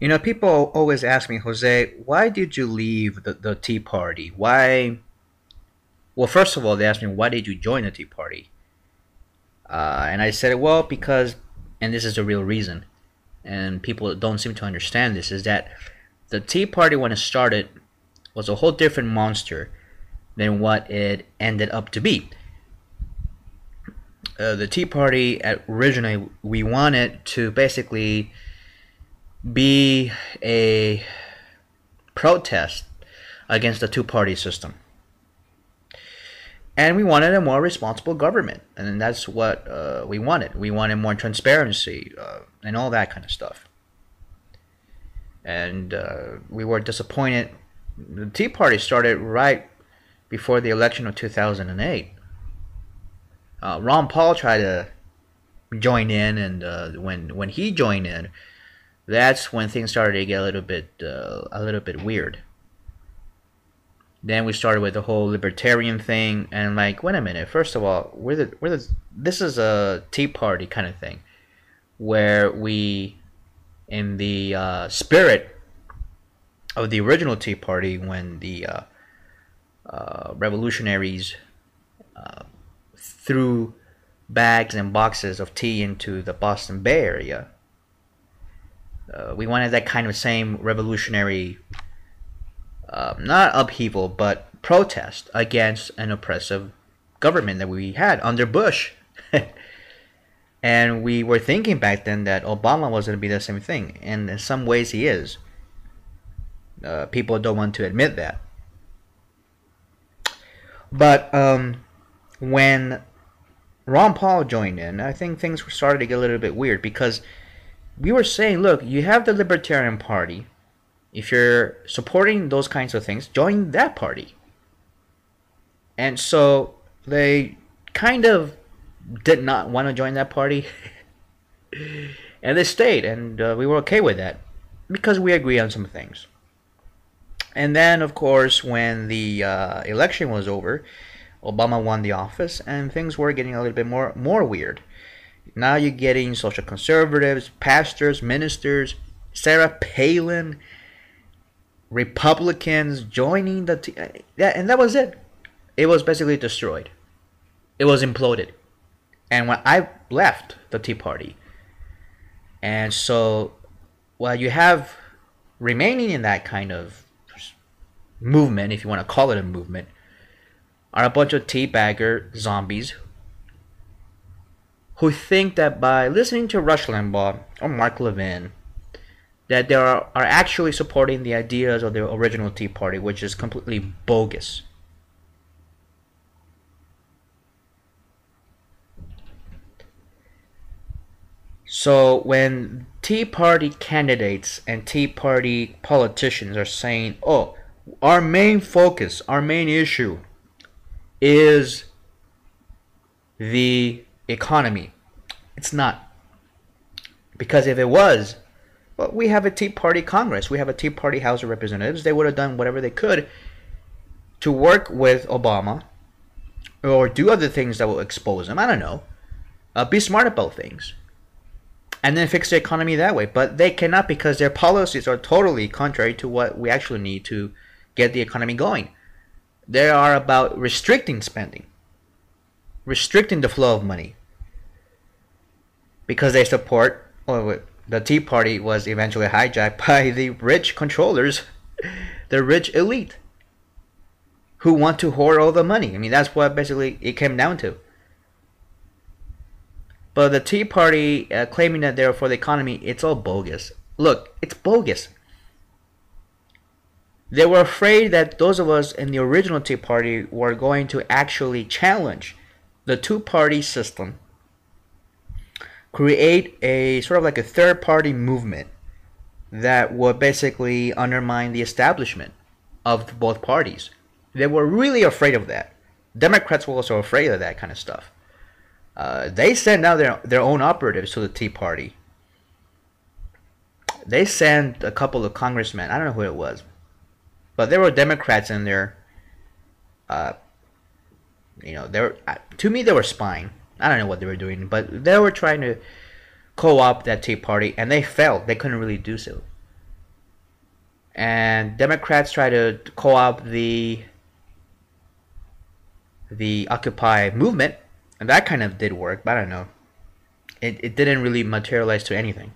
People always ask me, Jose, why did you leave the Tea Party? Why? Well, first of all, they asked me, why did you join the Tea Party? And I said, well, because, and this is the real reason, and people don't seem to understand this, is that the Tea Party, when it started, was a whole different monster than what it ended up to be. The Tea Party, originally, we wanted to basically be a protest against the two-party system. And we wanted a more responsible government, and that's what we wanted. We wanted more transparency and all that kind of stuff. And we were disappointed. The Tea Party started right before the election of 2008. Ron Paul tried to join in, and when he joined in, that's when things started to get a little bit weird. Then we started with the whole libertarian thing, and like, wait a minute. First of all, this is a Tea Party kind of thing, where we, in the spirit of the original Tea Party, when the revolutionaries threw bags and boxes of tea into the Boston Bay Area, we wanted that kind of same revolutionary, not upheaval, but protest against an oppressive government that we had under Bush. And we were thinking back then that Obama was going to be the same thing, and in some ways he is. People don't want to admit that. But when Ron Paul joined in, I think things started to get a little bit weird, because we were saying, look, you have the Libertarian Party. If you're supporting those kinds of things, join that party. And so they kind of did not want to join that party. And they stayed, and we were okay with that, because we agree on some things. And then, of course, when the election was over, Obama won the office, and things were getting a little bit more weird. Now you're getting social conservatives, pastors, ministers, Sarah Palin, Republicans joining and that was it. It was basically destroyed. It was imploded. And when I left the Tea Party, and so while you have remaining in that kind of movement, if you want to call it a movement, are a bunch of teabagger zombies who think that by listening to Rush Limbaugh or Mark Levin, that they are actually supporting the ideas of the original Tea Party, which is completely bogus. So when Tea Party candidates and Tea Party politicians are saying, oh, our main focus, our main issue is the economy, it's not. Because if it was, well, we have a Tea Party Congress, we have a Tea Party House of Representatives. They would have done whatever they could to work with Obama or do other things that will expose him. I don't know. Be smart about things. And then fix the economy that way. But they cannot, because their policies are totally contrary to what we actually need to get the economy going. They are about restricting spending, restricting the flow of money, because they support, well, the Tea Party was eventually hijacked by the rich controllers, the rich elite, who want to hoard all the money. I mean, that's what basically it came down to. But the Tea Party claiming that they're for the economy, it's all bogus. Look, it's bogus. They were afraid that those of us in the original Tea Party were going to actually challenge the two-party system, create a sort of like a third-party movement that would basically undermine the establishment of both parties. They were really afraid of that. Democrats were also afraid of that kind of stuff. They sent out their own operatives to the Tea Party. They sent a couple of congressmen. I don't know who it was, but there were Democrats in there. They were, to me, they were spying. I don't know what they were doing, but they were trying to co-opt that Tea Party, and they failed. They couldn't really do so. and Democrats try to co-opt the Occupy movement, and that kind of did work, but I don't know. It didn't really materialize to anything.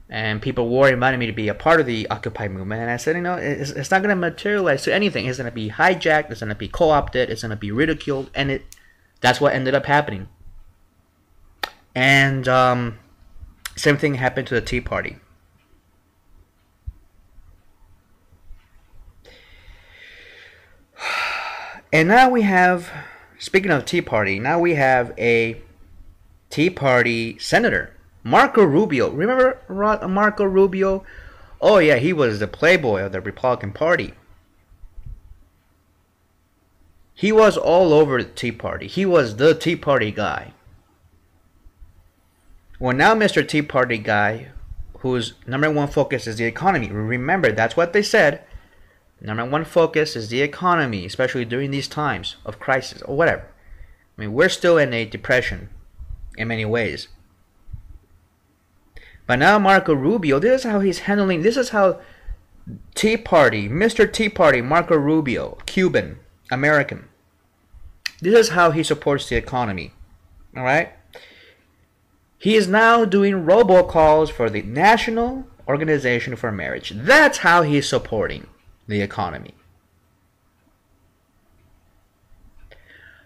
And people were inviting me to be a part of the Occupy movement, and I said, it's not going to materialize to anything. It's going to be hijacked, it's going to be co-opted, it's going to be ridiculed, and that's what ended up happening. And same thing happened to the Tea Party. And now we have, speaking of Tea Party, now we have a Tea Party senator, Marco Rubio. Remember Marco Rubio? Oh yeah, he was the playboy of the Republican Party. He was all over the Tea Party. He was the Tea Party guy. Well, now Mr. Tea Party guy, whose number one focus is the economy. Remember, that's what they said. Number one focus is the economy, especially during these times of crisis or whatever. I mean, we're still in a depression in many ways. But now Marco Rubio, this is how he's handling, this is how Tea Party, Mr. Tea Party, Marco Rubio, Cuban, American, this is how he supports the economy. Alright? He is now doing robocalls for the National Organization for Marriage. That's how he's supporting the economy.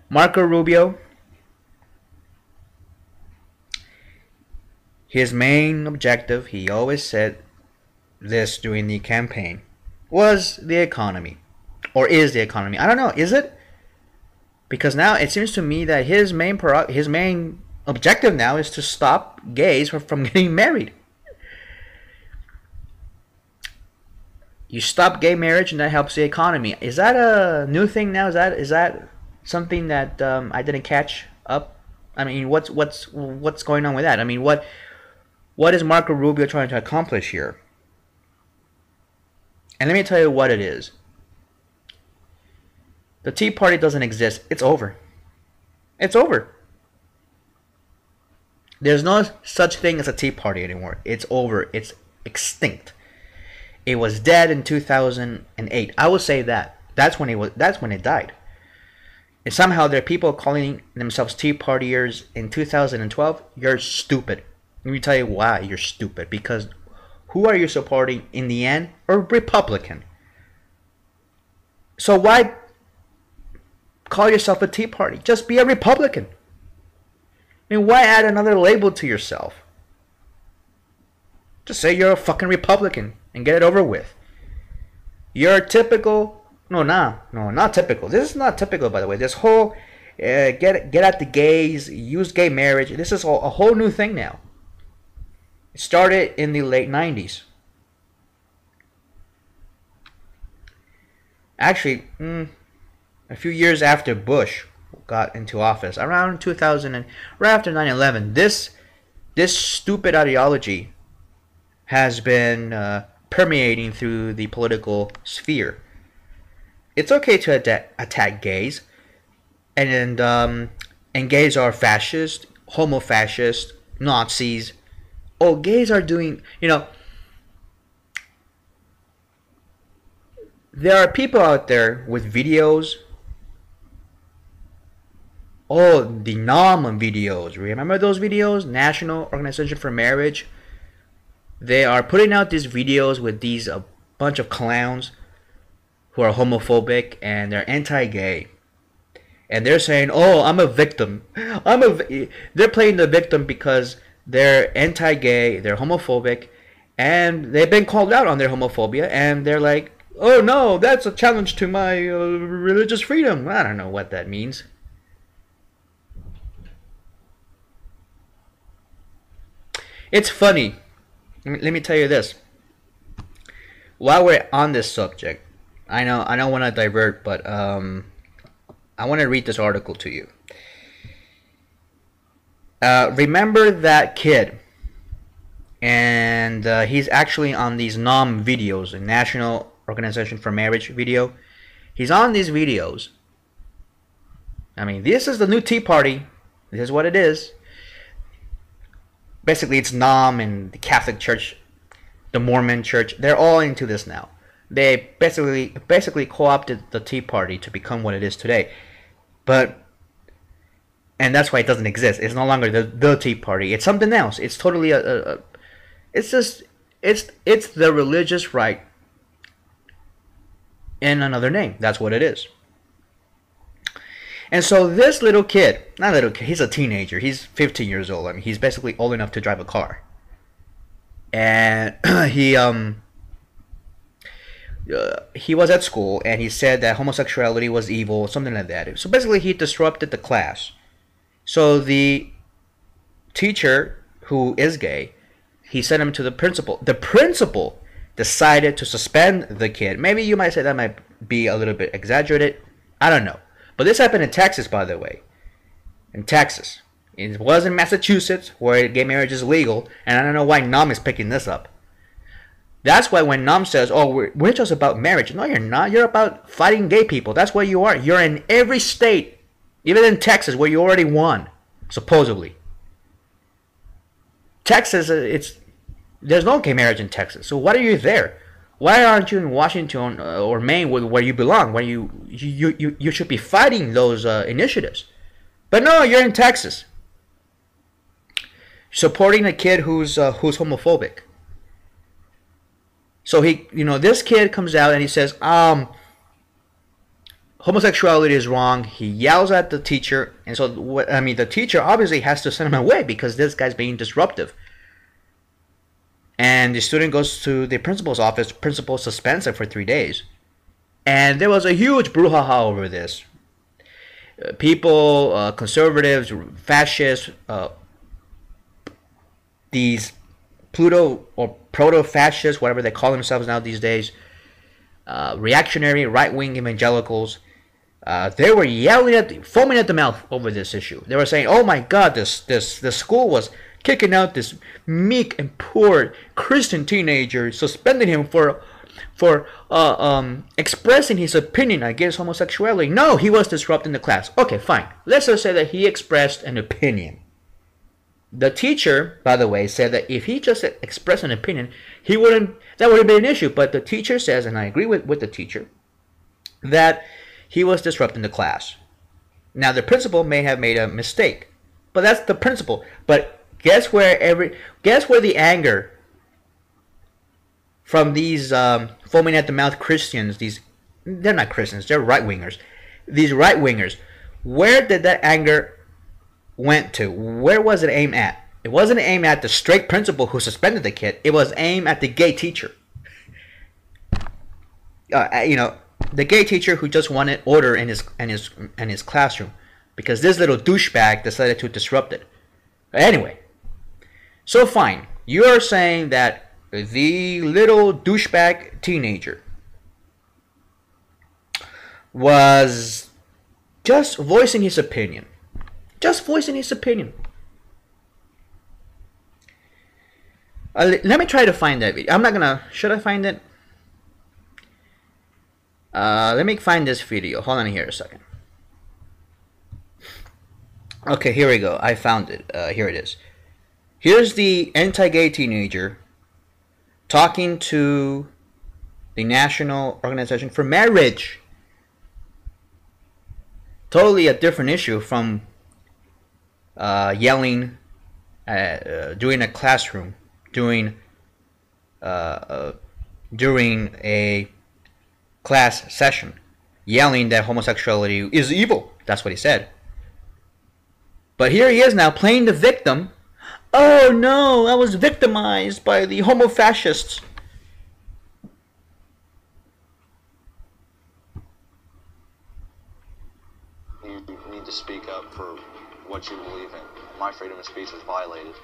Marco Rubio, his main objective, he always said this during the campaign, was the economy. Or is the economy. I don't know, is it? Because now it seems to me that his main objective now is to stop gays from getting married. You stop gay marriage and that helps the economy. Is that a new thing now? Is that something that I didn't catch up? I mean, what's going on with that? I mean, what is Marco Rubio trying to accomplish here? And let me tell you what it is. The Tea Party doesn't exist. It's over. It's over. There's no such thing as a Tea Party anymore. It's over. It's extinct. It was dead in 2008. I will say that. That's when it died. And somehow there are people calling themselves Tea Partiers in 2012. You're stupid. Let me tell you why you're stupid. Because who are you supporting in the end? A Republican. So why call yourself a Tea Party? Just be a Republican. I mean, why add another label to yourself? Just say you're a fucking Republican and get it over with. You're typical. No, not typical. This is not typical, by the way. This whole get at the gays, use gay marriage. This is a whole new thing now. It started in the late 90s. Actually, a few years after Bush got into office, around 2000 and right after 9/11, this stupid ideology has been permeating through the political sphere. It's okay to attack gays, and gays are fascist, homo-fascist, Nazis. Oh, gays are doing, there are people out there with videos. Oh, the NOM videos. Remember those videos? National Organization for Marriage. They are putting out these videos with these a bunch of clowns who are homophobic and they're anti-gay. And they're saying, "Oh, I'm a victim." They're playing the victim because they're anti-gay, they're homophobic, and they've been called out on their homophobia, and they're like, "Oh no, that's a challenge to my religious freedom." I don't know what that means. It's funny. Let me tell you this. While we're on this subject, I don't want to divert, but I want to read this article to you. Remember that kid, and he's actually on these NOM videos, the National Organization for Marriage video. He's on these videos. I mean, this is the new Tea Party. This is what it is. Basically, it's NOM and the Catholic Church the Mormon Church, they're all into this now. They basically co-opted the Tea Party to become what it is today. But and that's why it doesn't exist. It's no longer the Tea Party. It's something else. It's totally it's just it's the religious right in another name. That's what it is. And so this little kid, not little kid, he's a teenager. He's 15 years old. I mean, he's basically old enough to drive a car. And he was at school and he said that homosexuality was evil, something like that. So basically he disrupted the class. So the teacher, who is gay, he sent him to the principal. The principal decided to suspend the kid. Maybe you might say that might be a little bit exaggerated. I don't know. But this happened in Texas, by the way. In Texas. It was in Massachusetts, where gay marriage is legal. And I don't know why NOM is picking this up. That's why when NOM says, oh, we're just about marriage. No, you're not. You're about fighting gay people. That's what you are. You're in every state, even in Texas, where you already won, supposedly. Texas, there's no gay marriage in Texas. So why are you there? Why aren't you in Washington or Maine, where you belong, where you should be fighting those initiatives? But no, you're in Texas, supporting a kid who's homophobic. So this kid comes out and he says, homosexuality is wrong. He yells at the teacher, and so the teacher obviously has to send him away because this guy's being disruptive. And the student goes to the principal's office. Principal suspends him for 3 days. And there was a huge brouhaha over this. People, conservatives, fascists, these Pluto or proto-fascists, whatever they call themselves now these days, reactionary, right-wing evangelicals, they were yelling foaming at the mouth over this issue. They were saying, "Oh my God, this school was kicking out this meek and poor Christian teenager, suspending him for expressing his opinion against homosexuality. No, he was disrupting the class." Okay, fine. Let's just say that he expressed an opinion. The teacher, by the way, said that if he just expressed an opinion, that wouldn't be an issue. But the teacher says, and I agree with the teacher, that he was disrupting the class. Now, the principal may have made a mistake, but that's the principal. But guess where the anger from these foaming at the mouth Christians, they're not Christians, they're right-wingers. These right-wingers, where did that anger went to? Where was it aimed at? It wasn't aimed at the straight principal who suspended the kid. It was aimed at the gay teacher. The gay teacher who just wanted order in his classroom because this little douchebag decided to disrupt it. Anyway, so fine. You are saying that the little douchebag teenager was just voicing his opinion. Just voicing his opinion. Let me try to find that video. I'm not gonna... Should I find it? Let me find this video. Hold on here a second. Okay, here we go. I found it. Here it is. Here's the anti-gay teenager talking to the National Organization for Marriage. Totally a different issue from yelling during a classroom, during a class session, yelling that homosexuality is evil. That's what he said. But here he is now playing the victim. Oh no, I was victimized by the homo-fascists. You need to speak up for what you believe in. My freedom of speech was violated.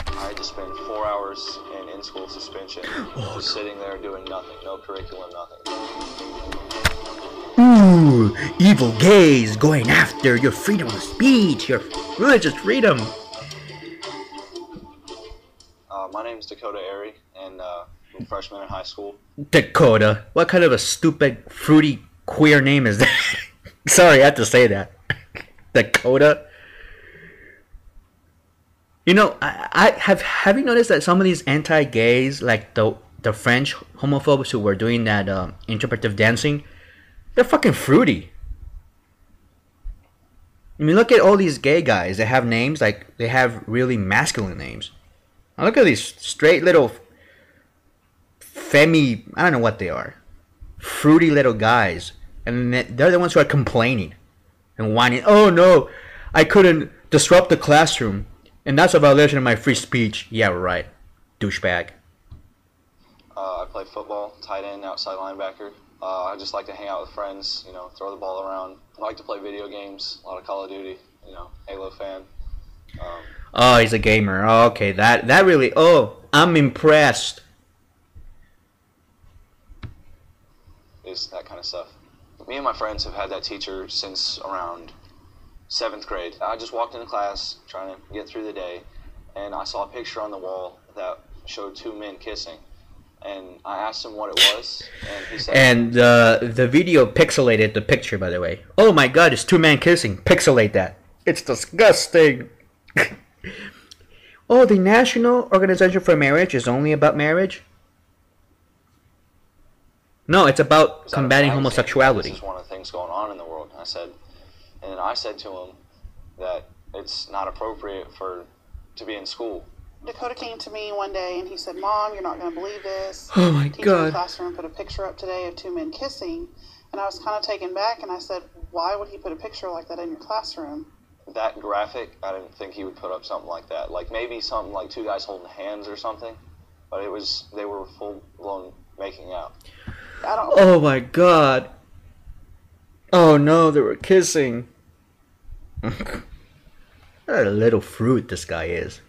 I had to spend 4 hours in in-school suspension, just sitting there doing nothing, no curriculum, nothing. Ooh, evil gays going after your freedom of speech, your religious freedom. My name's Dakota Airy, and I'm a freshman in high school. Dakota? What kind of a stupid, fruity, queer name is that? Sorry, I had to say that. Dakota? You know, have you noticed that some of these anti-gays, like the the French homophobes who were doing that interpretive dancing, they're fucking fruity. I mean, look at all these gay guys that have names like they have really masculine names. Now look at these straight little femi, I don't know what they are, fruity little guys, and they're the ones who are complaining and whining. Oh no, I couldn't disrupt the classroom, and that's a violation of my free speech. Yeah, right, douchebag. I play football, tight end, outside linebacker. I just like to hang out with friends, throw the ball around. I like to play video games, a lot of Call of Duty, Halo fan. Oh, he's a gamer. Oh, okay, that really. Oh, I'm impressed. Is that kind of stuff. Me and my friends have had that teacher since around 7th grade. I just walked into class trying to get through the day, and I saw a picture on the wall that showed 2 men kissing. And I asked him what it was, and he said... And the video pixelated the picture, by the way. Oh my god, it's 2 men kissing. Pixelate that. It's disgusting. Oh, the National Organization for Marriage is only about marriage? No, it's about combating homosexuality. This is one of the things going on in the world. And I said to him that it's not appropriate to be in school. Dakota came to me one day and he said, "Mom, you're not going to believe this. Oh my Teacher in the god. classroom put a picture up today of 2 men kissing." And I was kind of taken back, and I said, "Why would he put a picture like that in your classroom?" That graphic, I didn't think he would put up something like that. Like maybe something like 2 guys holding hands or something. But they were full blown making out. I don't. Oh my god. Oh no, they were kissing. What a little fruit this guy is.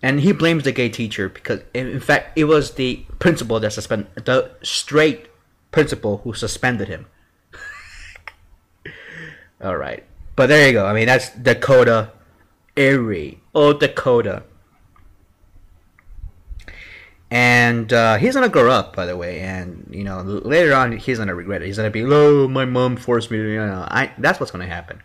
And he blames the gay teacher because, in fact, it was the principal that the straight principal who suspended him. All right, but there you go. I mean, that's Dakota Erie. Oh, Dakota. And he's gonna grow up, by the way, and later on he's gonna regret it. He's gonna be, "Oh, my mom forced me to," that's what's gonna happen.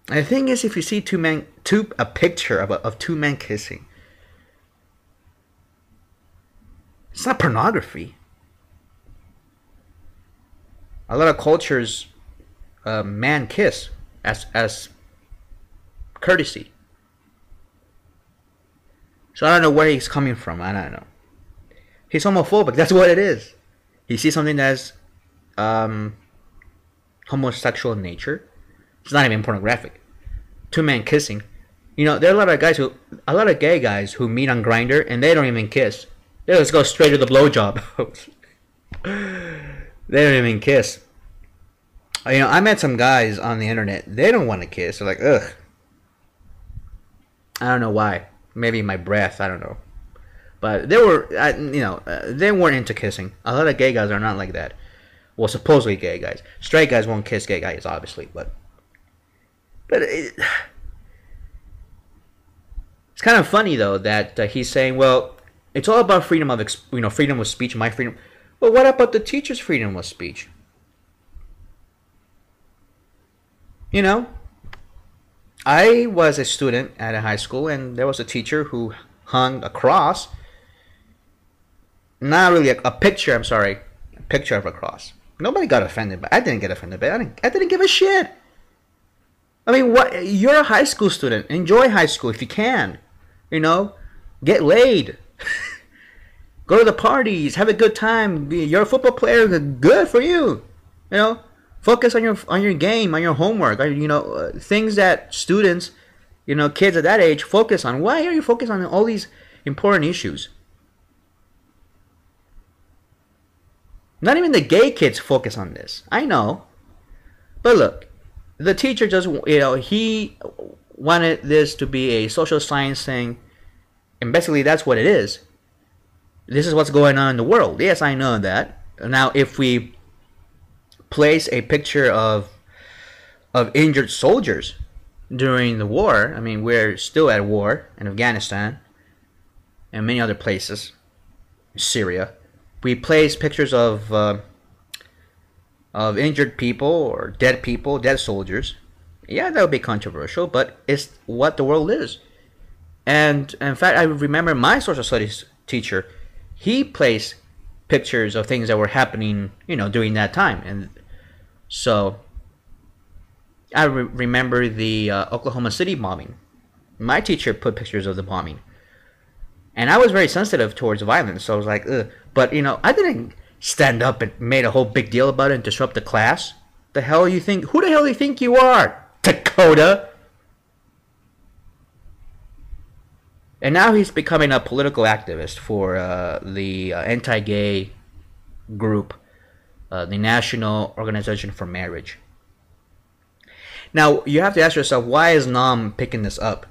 The thing is, if you see a picture of 2 men kissing, it's not pornography. A lot of cultures, man kiss as courtesy. So I don't know where he's coming from. I don't know. He's homophobic. That's what it is. He sees something that's homosexual in nature. It's not even pornographic. 2 men kissing. There are a lot of gay guys who meet on Grindr and they don't even kiss. They just go straight to the blowjob. They don't even kiss. I met some guys on the internet. They don't want to kiss. They're like, ugh. I don't know why. Maybe my breath. I don't know. But they weren't into kissing. A lot of gay guys are not like that. Well, supposedly gay guys. Straight guys won't kiss gay guys, obviously, but it's kind of funny though that he's saying, well, it's all about freedom of freedom of speech, my freedom. Well, what about the teacher's freedom of speech? I was a student at a high school, and there was a teacher who hung a cross. Not really a picture. I'm sorry, a picture of a cross. Nobody got offended, but I didn't get offended. But I didn't give a shit. I mean, what? You're a high school student. Enjoy high school if you can. Get laid. Go to the parties. Have a good time. You're a football player. Good for you. Focus on your game, on your homework. Things that students, kids at that age focus on. Why are you focused on all these important issues? Not even the gay kids focus on this. I know. But look, the teacher just, he wanted this to be a social science thing. And basically that's what it is. This is what's going on in the world. Yes, I know that. Now, if we place a picture of injured soldiers during the war, I mean, we're still at war in Afghanistan and many other places, Syria. We place pictures of injured people or dead soldiers. Yeah, that would be controversial, but it's what the world is. And in fact, I remember my social studies teacher, he placed pictures of things that were happening, during that time. And so I remember the Oklahoma City bombing. My teacher put pictures of the bombing. And I was very sensitive towards violence, so I was like, ugh. But, I didn't stand up and made a whole big deal about it and disrupt the class. The hell you think? Who the hell do you think you are, Dakota? And now he's becoming a political activist for the anti-gay group, the National Organization for Marriage. Now, you have to ask yourself, why is NOM picking this up?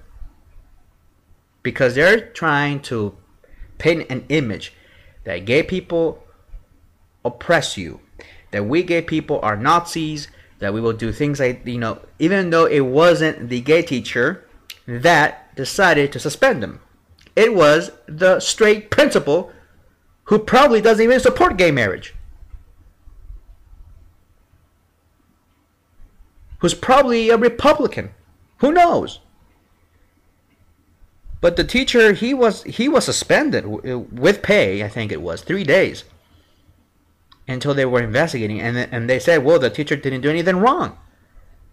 Because they're trying to paint an image that gay people oppress you, that we gay people are Nazis, that we will do things like, even though it wasn't the gay teacher that decided to suspend him. It was the straight principal who probably doesn't even support gay marriage. Who's probably a Republican. Who knows? But the teacher, he was suspended with pay, I think it was, 3 days. Until they were investigating. And they said, well, the teacher didn't do anything wrong.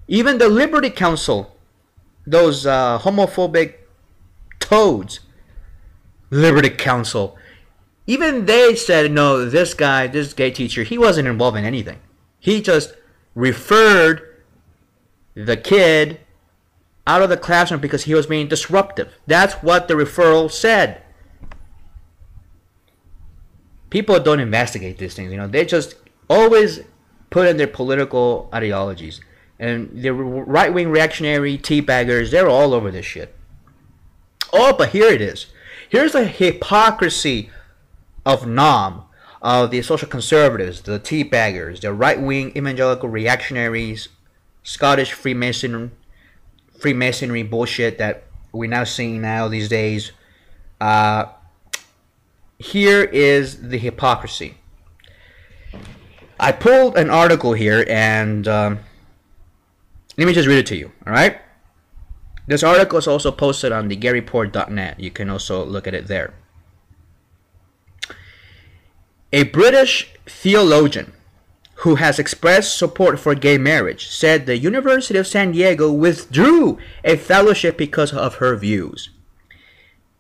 Even the Liberty Council, those homophobic toads, Liberty Council, even they said, no, this gay teacher, he wasn't involved in anything. He just referred the kid out of the classroom because he was being disruptive. That's what the referral said. People don't investigate these things, they just always put in their political ideologies. And the right-wing reactionary teabaggers, they're all over this shit. Oh, but here it is. Here's the hypocrisy of NOM, of the social conservatives, the teabaggers, the right-wing evangelical reactionaries, Scottish Freemasonry bullshit that we're now seeing now these days. Here is the hypocrisy. I pulled an article here, and let me just read it to you, alright? This article is also posted on the GayReport.net. You can also look at it there. A British theologian who has expressed support for gay marriage said the University of San Diego withdrew a fellowship because of her views.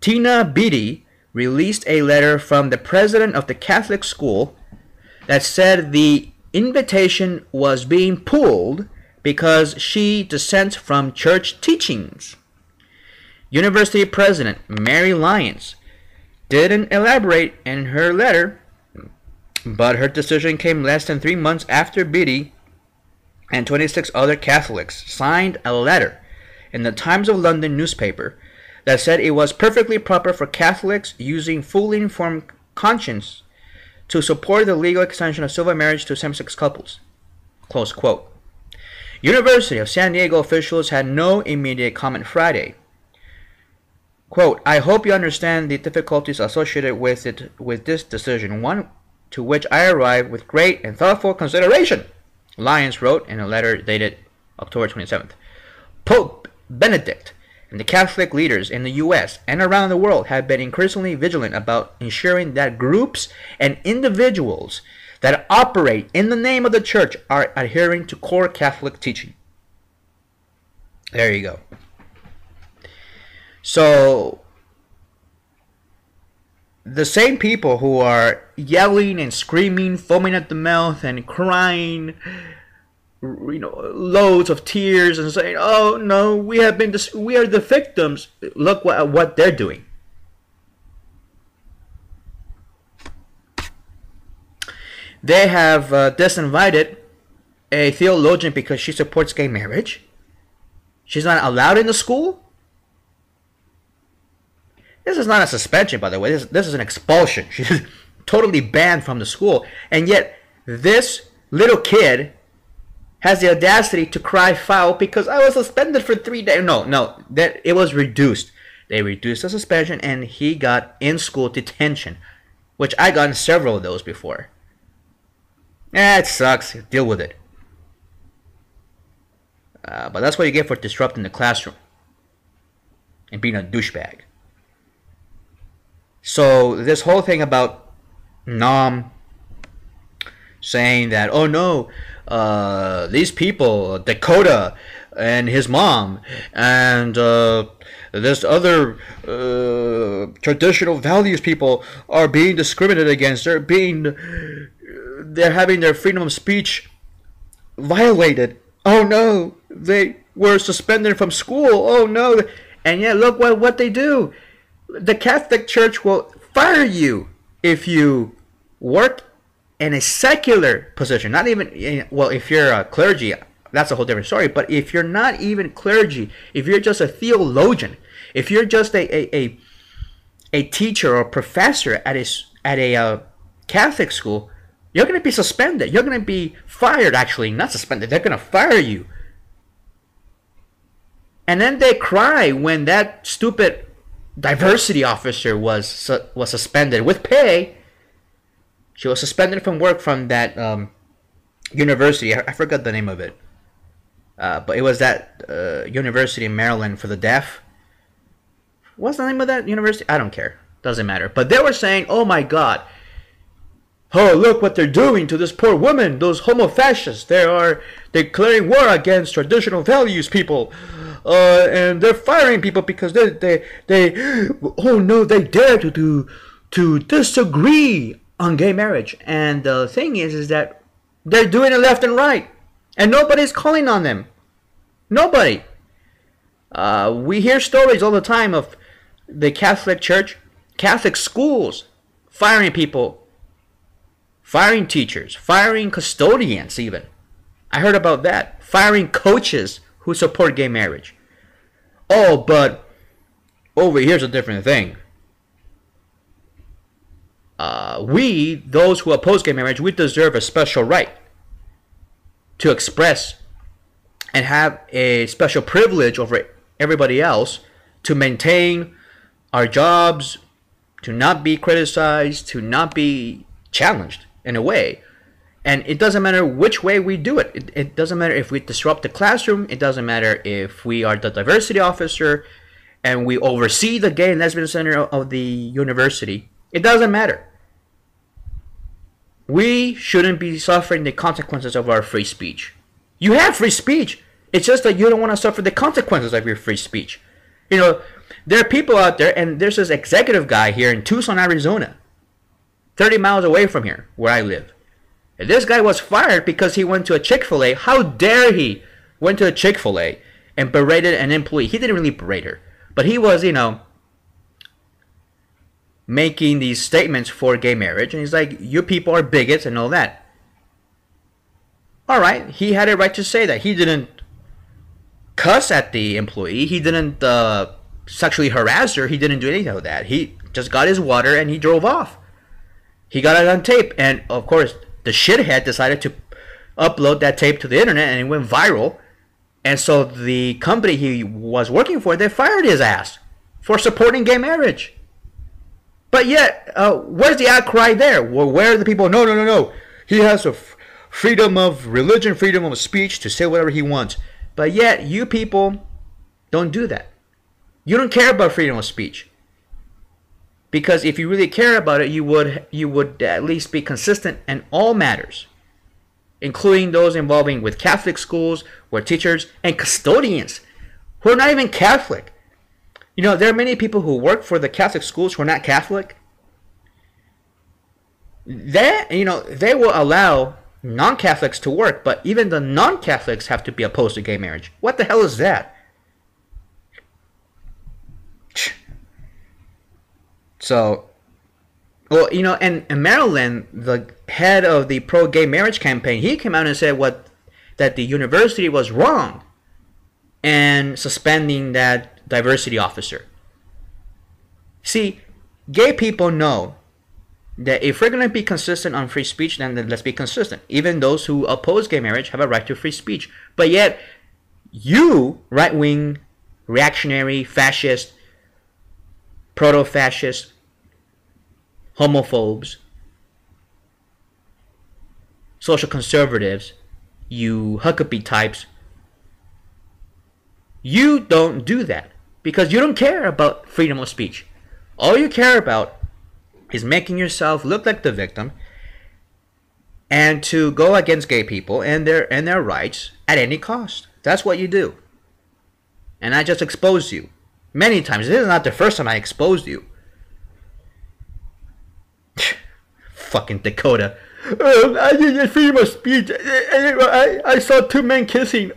Tina Beattie released a letter from the president of the Catholic school that said the invitation was being pulled because she dissents from church teachings. University President Mary Lyons didn't elaborate in her letter, but her decision came less than 3 months after Beattie and 26 other Catholics signed a letter in the Times of London newspaper that said it was perfectly proper for Catholics using fully informed conscience to support the legal extension of civil marriage to same-sex couples. Close quote. University of San Diego officials had no immediate comment Friday. Quote, I hope you understand the difficulties associated with this decision, one to which I arrived with great and thoughtful consideration, Lyons wrote in a letter dated October 27th. Pope Benedict and the Catholic leaders in the U.S. and around the world have been increasingly vigilant about ensuring that groups and individuals that operate in the name of the church are adhering to core Catholic teaching. There you go. So, the same people who are yelling and screaming, foaming at the mouth and crying, loads of tears and saying, "Oh no, we are the victims." Look what they're doing. They have disinvited a theologian because she supports gay marriage. She's not allowed in the school. This is not a suspension, by the way. This is an expulsion. She's totally banned from the school. And yet, this little kid has the audacity to cry foul because I was suspended for 3 days. No, that it was reduced. They reduced the suspension, and he got in-school detention, which I got in several of those before. It sucks. Deal with it. But that's what you get for disrupting the classroom and being a douchebag. So this whole thing about NOM saying that, oh no, these people, Dakota and his mom, and this other traditional values people are being discriminated against. They're having their freedom of speech violated. Oh no, they were suspended from school. Oh no. And yet look what they do. The Catholic Church will fire you if you work in a secular position. Not even, well, if you're a clergy, that's a whole different story. But if you're not even clergy, if you're just a theologian, if you're just a teacher or professor at a Catholic school, you're going to be suspended. You're going to be fired, actually. Not suspended. They're going to fire you. And then they cry when that stupid diversity officer was suspended with pay. She was suspended from work from that university. I forgot the name of it. But it was that university in Maryland for the deaf. What's the name of that university? I don't care. Doesn't matter. But they were saying, oh my God. Oh, look what they're doing to this poor woman. Those homo-fascists. They are declaring war against traditional values people. And they're firing people because they oh no, they dare to disagree on gay marriage. And the thing is that they're doing it left and right. And nobody's calling on them. Nobody. We hear stories all the time of the Catholic Church, Catholic schools firing people, firing teachers, firing custodians even. I heard about that. Firing coaches who support gay marriage. Oh, but over here's a different thing. We, those who oppose gay marriage, we deserve a special right to express and have a special privilege over everybody else to maintain our jobs, to not be criticized, to not be challenged in a way. And it doesn't matter which way we do it. It doesn't matter if we disrupt the classroom. It doesn't matter if we are the diversity officer and we oversee the gay and lesbian center of the university. It doesn't matter. We shouldn't be suffering the consequences of our free speech. You have free speech. It's just that you don't want to suffer the consequences of your free speech. You know, there are people out there, and there's this executive guy here in Tucson, Arizona, 30 miles away from here, where I live. And this guy was fired because he went to a Chick-fil-A. How dare he went to a Chick-fil-A and berated an employee? He didn't really berate her, but he was, making these statements for gay marriage. And he's like, you people are bigots and all that. All right, he had a right to say that. He didn't cuss at the employee. He didn't sexually harass her. He didn't do anything of that. He just got his water and he drove off. He got it on tape. And, of course, the shithead decided to upload that tape to the internet and it went viral. And so the company he was working for, they fired his ass for supporting gay marriage. But yet, where's the outcry there? Where are the people? No. He has a freedom of religion, freedom of speech to say whatever he wants. But yet, you people don't do that. You don't care about freedom of speech. Because if you really care about it, you would at least be consistent in all matters, including those involving with Catholic schools, where teachers and custodians who are not even Catholic. You know, there are many people who work for the Catholic schools who are not Catholic. They will allow non-Catholics to work, but even the non-Catholics have to be opposed to gay marriage. What the hell is that? So, well, and in Maryland, the head of the pro-gay marriage campaign, he came out and said that the university was wrong in suspending that diversity officer. See, gay people know that if we're going to be consistent on free speech, then let's be consistent. Even those who oppose gay marriage have a right to free speech. But yet, you, right-wing, reactionary, fascist, proto-fascist, homophobes, social conservatives, you Huckabee types, You don't do that because you don't care about freedom of speech. All you care about is making yourself look like the victim and to go against gay people and their rights at any cost. That's what you do. And I just exposed you many times. This is not the first time I exposed you. Fucking Dakota. I did freedom of speech. I saw two men kissing.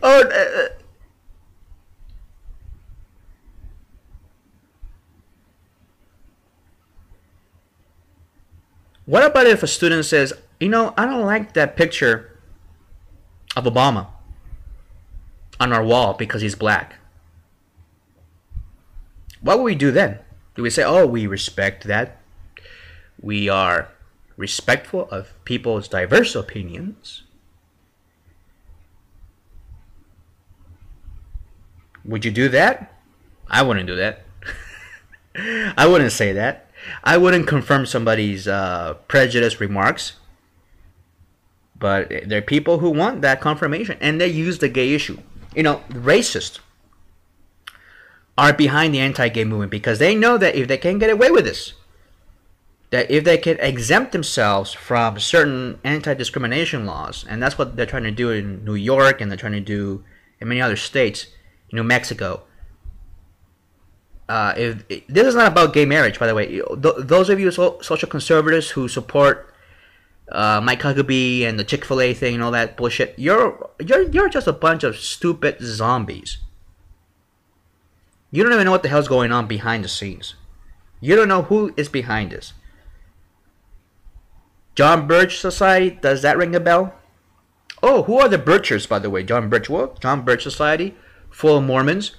What about if a student says, I don't like that picture of Obama on our wall because he's black? What would we do then? Do we say, oh, we respect that? We are respectful of people's diverse opinions? Would you do that? I wouldn't do that. I wouldn't say that. I wouldn't confirm somebody's prejudiced remarks. But there are people who want that confirmation, and they use the gay issue. Racists are behind the anti-gay movement because they know that if they can get away with this, that if they can exempt themselves from certain anti-discrimination laws, and that's what they're trying to do in New York, and they're trying to do in many other states, New Mexico. If this is not about gay marriage, by the way, those of you social conservatives who support Mike Huckabee and the Chick-fil-A thing and all that bullshit, you're just a bunch of stupid zombies. You don't even know what the hell's going on behind the scenes. You don't know who is behind this. John Birch Society, does that ring a bell? Oh, who are the Birchers, by the way? John Birch, what? John Birch Society, full of Mormons.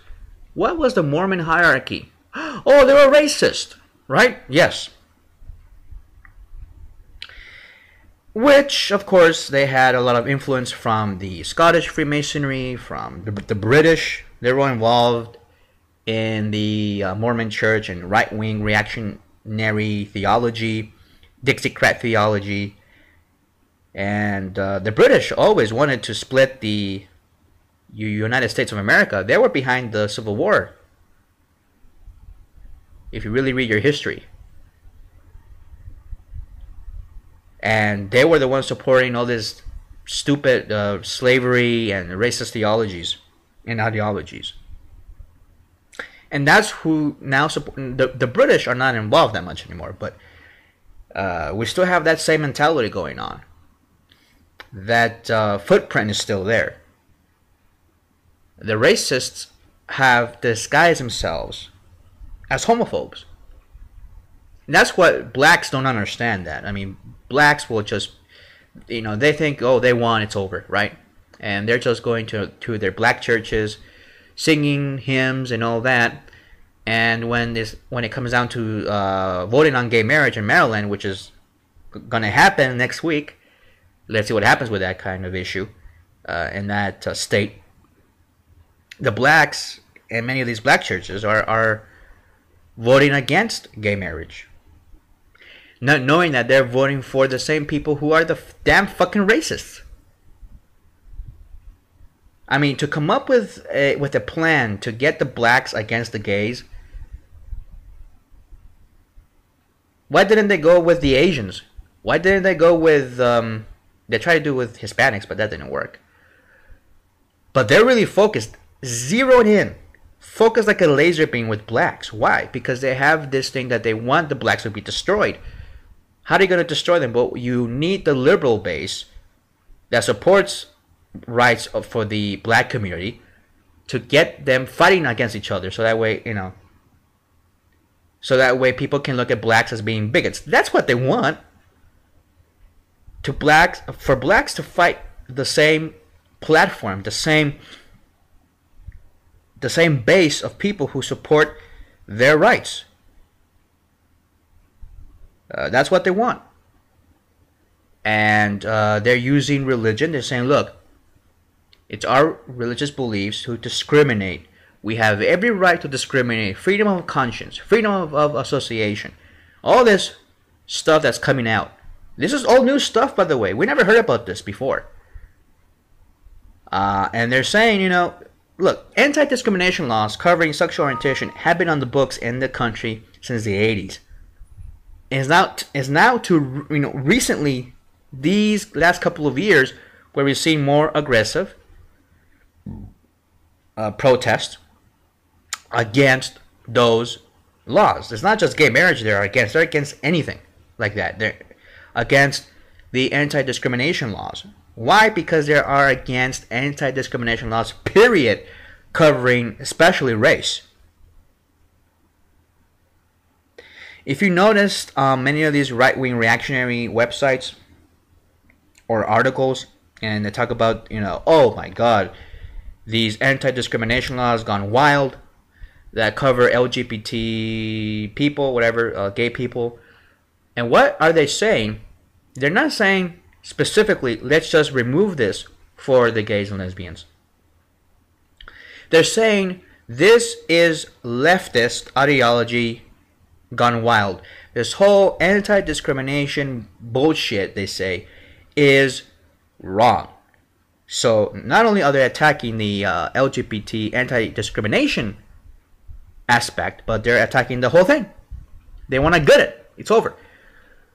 What was the Mormon hierarchy? Oh, they were racist, right? Yes. Which, of course, they had a lot of influence from the Scottish Freemasonry, from the British. They were involved in the Mormon Church and right-wing reactionary theology, Dixiecrat theology. And the British always wanted to split the United States of America. They were behind the Civil War, if you really read your history. And they were the ones supporting all this stupid slavery and racist theologies and ideologies. And that's who now support. The British are not involved that much anymore, but we still have that same mentality going on. That footprint is still there. The racists have disguised themselves as homophobes. And that's what blacks don't understand. That, I mean, blacks will just, they think, oh, they won, it's over, right? And they're just going to their black churches, singing hymns and all that. And when it comes down to voting on gay marriage in Maryland, which is going to happen next week, let's see what happens with that kind of issue in that state. The blacks and many of these black churches are voting against gay marriage, not knowing that they're voting for the same people who are the damn fucking racists. I mean, to come up with a plan to get the blacks against the gays, why didn't they go with the Asians? Why didn't they go with they tried to do with Hispanics, but that didn't work. But they're really focused, zeroed in, focused like a laser beam with blacks. Why? Because they have this thing that they want the blacks to be destroyed. How are they going to destroy them? Well, you need the liberal base that supports rights for the black community to get them fighting against each other, so that way, so that way people can look at blacks as being bigots. That's what they want. For blacks to fight the same platform, the same base of people who support their rights. That's what they want. And they're using religion. They're saying, look, it's our religious beliefs who discriminate. We have every right to discriminate. Freedom of conscience, freedom of association. All this stuff that's coming out. This is all new stuff, by the way. We never heard about this before. And they're saying, look, anti-discrimination laws covering sexual orientation have been on the books in the country since the 80s. Is now to recently, these last couple of years, where we've seen more aggressive protests against those laws. It's not just gay marriage they're against anything like that. They're against the anti-discrimination laws. Why? Because they are against anti-discrimination laws, period, covering especially race. If you noticed, many of these right-wing reactionary websites or articles, and they talk about, oh my God, these anti-discrimination laws gone wild that cover LGBT people, whatever, gay people. And what are they saying? They're not saying specifically, let's just remove this for the gays and lesbians. They're saying this is leftist ideology gone wild. This whole anti-discrimination bullshit, they say, is wrong. So not only are they attacking the LGBT anti-discrimination aspect, but they're attacking the whole thing. They want to gut it. It's over.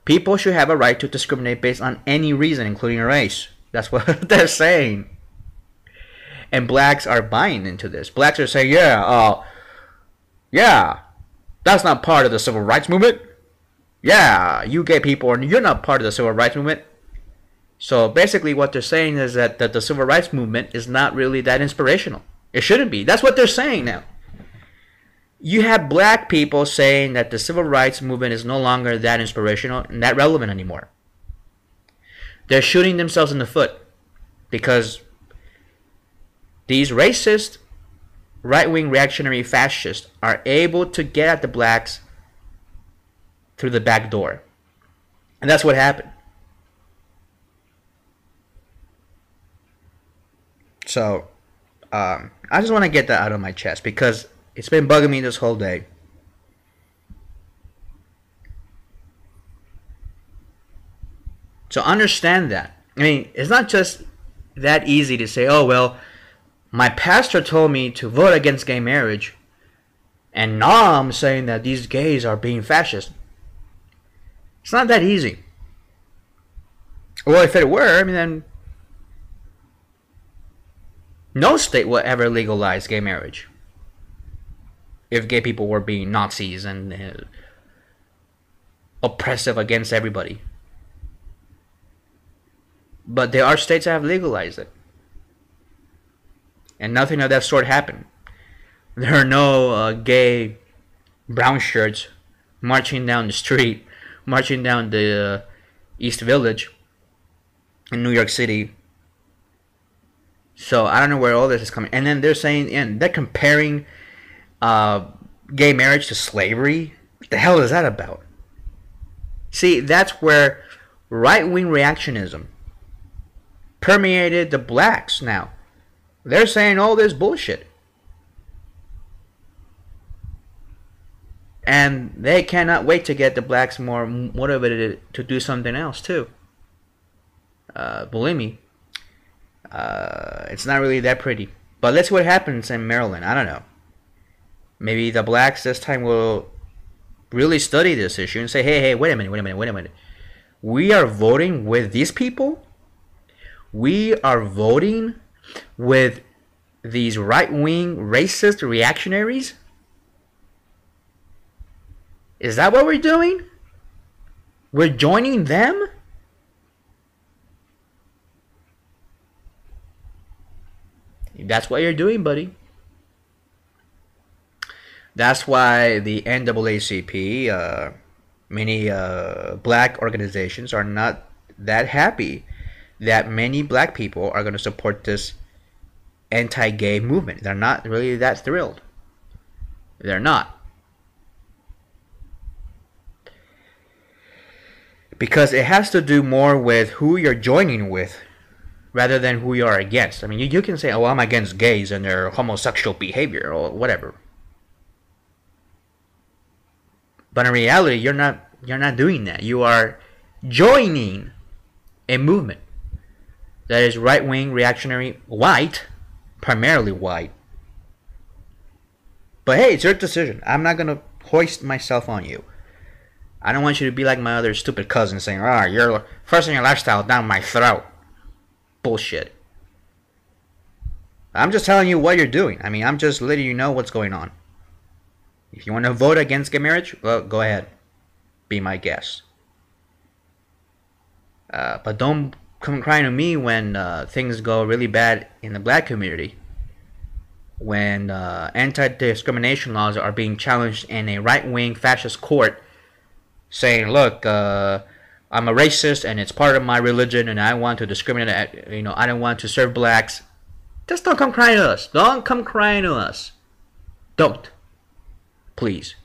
People should have a right to discriminate based on any reason, including race. That's what they're saying. And blacks are buying into this. Blacks are saying, yeah, that's not part of the civil rights movement. Yeah, you gay people, you're not part of the civil rights movement. So basically what they're saying is that the civil rights movement is not really that inspirational. It shouldn't be. That's what they're saying now. You have black people saying that the civil rights movement is no longer that inspirational and that relevant anymore. They're shooting themselves in the foot because these racist, right-wing reactionary fascists are able to get at the blacks through the back door. And that's what happened. So, I just want to get that out of my chest because it's been bugging me this whole day. So understand that. I mean, it's not just that easy to say, oh, well, my pastor told me to vote against gay marriage, and now I'm saying that these gays are being fascist. It's not that easy. Well, if it were, I mean, then no state will ever legalize gay marriage. If gay people were being Nazis and oppressive against everybody. But there are states that have legalized it. And nothing of that sort happened. There are no gay brown shirts marching down the street, marching down the East Village in New York City. So I don't know where all this is coming. And then they're saying, and they're comparing gay marriage to slavery. What the hell is that about? See, that's where right-wing reactionism permeated the blacks now. They're saying all this bullshit. And they cannot wait to get the blacks more motivated to do something else too. Believe me, it's not really that pretty. But let's see what happens in Maryland. I don't know. Maybe the blacks this time will really study this issue and say, hey, wait a minute. We are voting with these people? We are voting with these right-wing racist reactionaries? Is that what we're doing? We're joining them? That's what you're doing, buddy. That's why the NAACP, many black organizations are not that happy that many black people are going to support this anti-gay movement. They're not really that thrilled. They're not. Because it has to do more with who you're joining with rather than who you are against. I mean, you can say, oh, I'm against gays and their homosexual behavior or whatever. But in reality, you're not doing that. You are joining a movement that is right-wing, reactionary, white, primarily white, But hey, it's your decision. I'm not gonna hoist myself on you. I don't want you to be like my other stupid cousin saying, "Ah, you're forcing your lifestyle down my throat." Bullshit. I'm just telling you what you're doing. I mean, I'm just letting you know what's going on. If you want to vote against gay marriage, well, go ahead. Be my guest. But don't come crying to me when things go really bad in the black community. When anti-discrimination laws are being challenged in a right-wing fascist court, saying, "Look, I'm a racist and it's part of my religion, and I want to discriminate. I don't want to serve blacks." Just don't come crying to us. Don't come crying to us. Don't, please.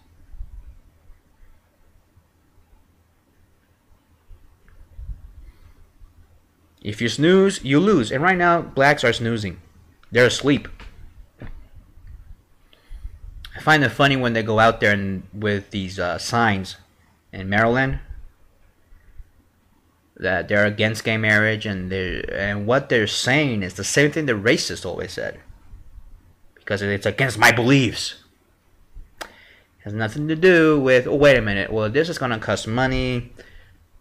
If you snooze, you lose. And right now, blacks are snoozing. They're asleep. I find it funny when they go out there and with these signs in Maryland that they're against gay marriage, and what they're saying is the same thing the racists always said. Because it's against my beliefs. It has nothing to do with, oh, wait a minute, well, this is going to cost money,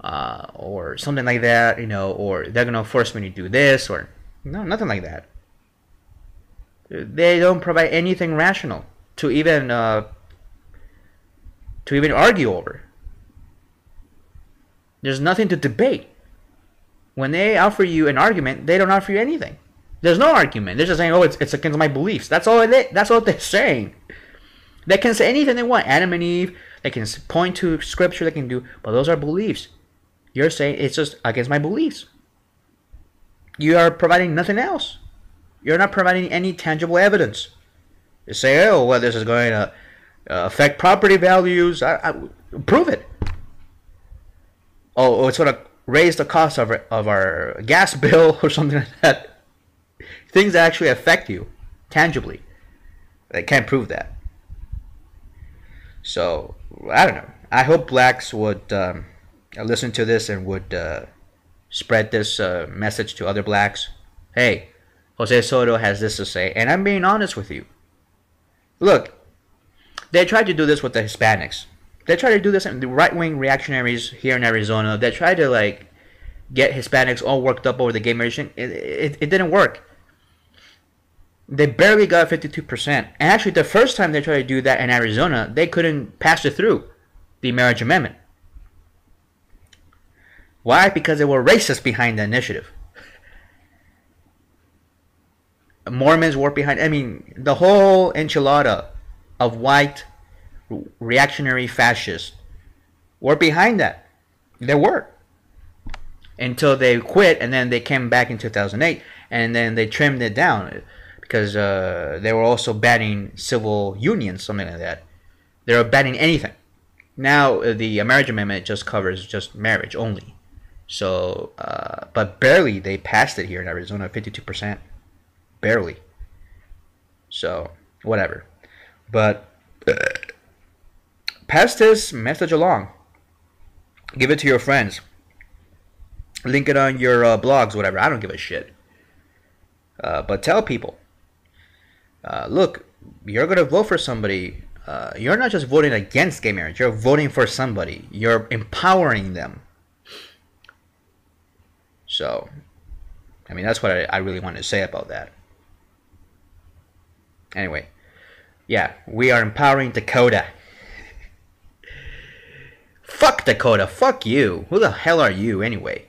or something like that, or they're going to force me to do this, or, no, nothing like that. They don't provide anything rational to even argue over. There's nothing to debate. When they offer you an argument, they don't offer you anything. There's no argument. They're just saying, "Oh, it's against my beliefs." That's all they're saying. They can say anything they want. Adam and Eve. They can point to scripture. They can do, but those are beliefs. You're saying it's just against my beliefs. You are providing nothing else. You're not providing any tangible evidence. You say, "Oh, well, this is going to affect property values." Prove it. Oh, it's going to raise the cost of our gas bill or something like that. Things that actually affect you tangibly. They can't prove that. So, I don't know. I hope blacks would listen to this and would spread this message to other blacks. Hey, Jose Soto has this to say, and I'm being honest with you. Look, they tried to do this with the Hispanics. They try to do this, and the right-wing reactionaries here in Arizona, they try to get Hispanics all worked up over the gay marriage thing. It didn't work. They barely got 52%. And actually, the first time they tried to do that in Arizona, they couldn't pass it through, the marriage amendment. Why? Because they were racist behind the initiative. Mormons were behind. I mean, the whole enchilada of white reactionary fascists were behind that. They were. Until they quit, and then they came back in 2008, and then they trimmed it down because they were also banning civil unions, something like that. They were banning anything. Now the marriage amendment just covers just marriage only. So, but barely they passed it here in Arizona, 52%. Barely. So, whatever. But pass this message along. Give it to your friends. Link it on your blogs, whatever. I don't give a shit. But tell people. Look, you're going to vote for somebody. You're not just voting against gay marriage. You're voting for somebody. You're empowering them. So, I mean, that's what I really want to say about that. Anyway. Yeah, we are empowering Dakota. Fuck Dakota. Fuck you. Who the hell are you anyway?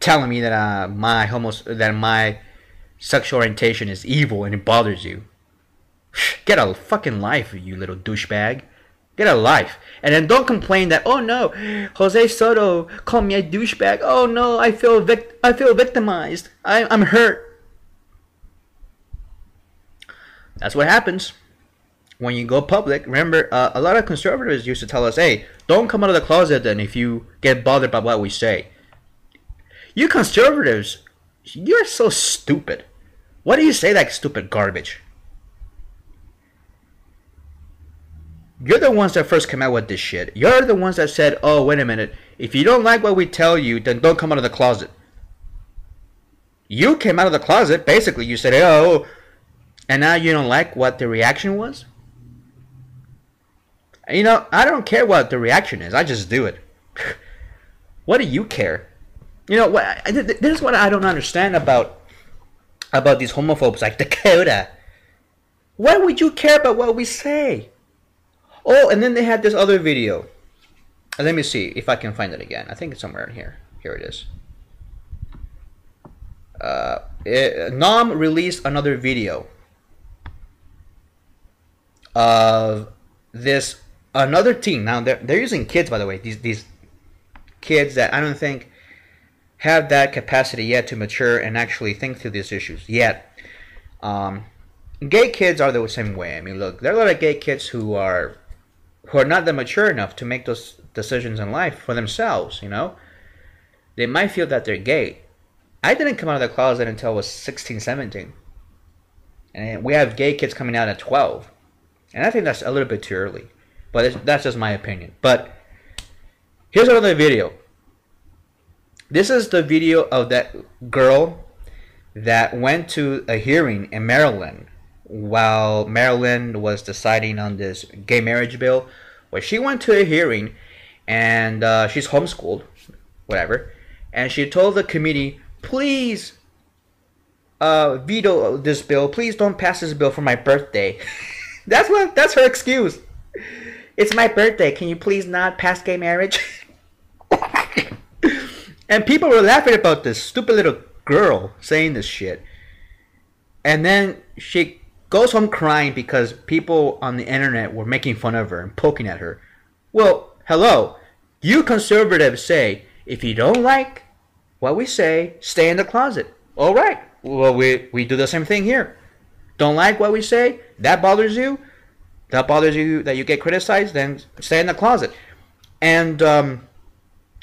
Telling me that my sexual orientation is evil and it bothers you. Get a fucking life, you little douchebag. Get a life. And then don't complain that, oh no, Jose Soto called me a douchebag. Oh no, I feel victimized. I'm hurt. That's what happens when you go public. Remember, a lot of conservatives used to tell us, hey, don't come out of the closet then if you get bothered by what we say. You conservatives, you're so stupid. Why do you say that stupid garbage? You're the ones that first came out with this shit. You're the ones that said, oh, wait a minute. If you don't like what we tell you, then don't come out of the closet. You came out of the closet. Basically, you said, oh, And now you don't like what the reaction was? You know, I don't care what the reaction is. I just do it. What do you care? You know, this is what I don't understand about these homophobes like Dakota. Why would you care about what we say? Oh, and then they had this other video. Let me see if I can find it again. I think it's somewhere in here. Here it is. NOM released another video of this another team. Now they're using kids, by the way. These kids that I don't think have that capacity yet to mature and actually think through these issues yet. Gay kids are the same way. I mean, look, there are a lot of gay kids who are not that mature enough to make those decisions in life for themselves. You know, they might feel that they're gay. I didn't come out of the closet until I was 16, 17. And we have gay kids coming out at 12. And I think that's a little bit too early. But that's just my opinion. But here's another video. This is the video of that girl that went to a hearing in Maryland while Maryland was deciding on this gay marriage bill. Where she went to a hearing and she's homeschooled, whatever. And she told the committee, please veto this bill. Please don't pass this bill for my birthday. That's her excuse. It's my birthday. Can you please not pass gay marriage? And people were laughing about this stupid little girl saying this shit. And then she goes home crying because people on the internet were making fun of her and poking at her. Well, hello. You conservatives say, if you don't like what we say, stay in the closet. All right. Well, we do the same thing here. Don't like what we say? That bothers you? That bothers you that you get criticized? Then stay in the closet. And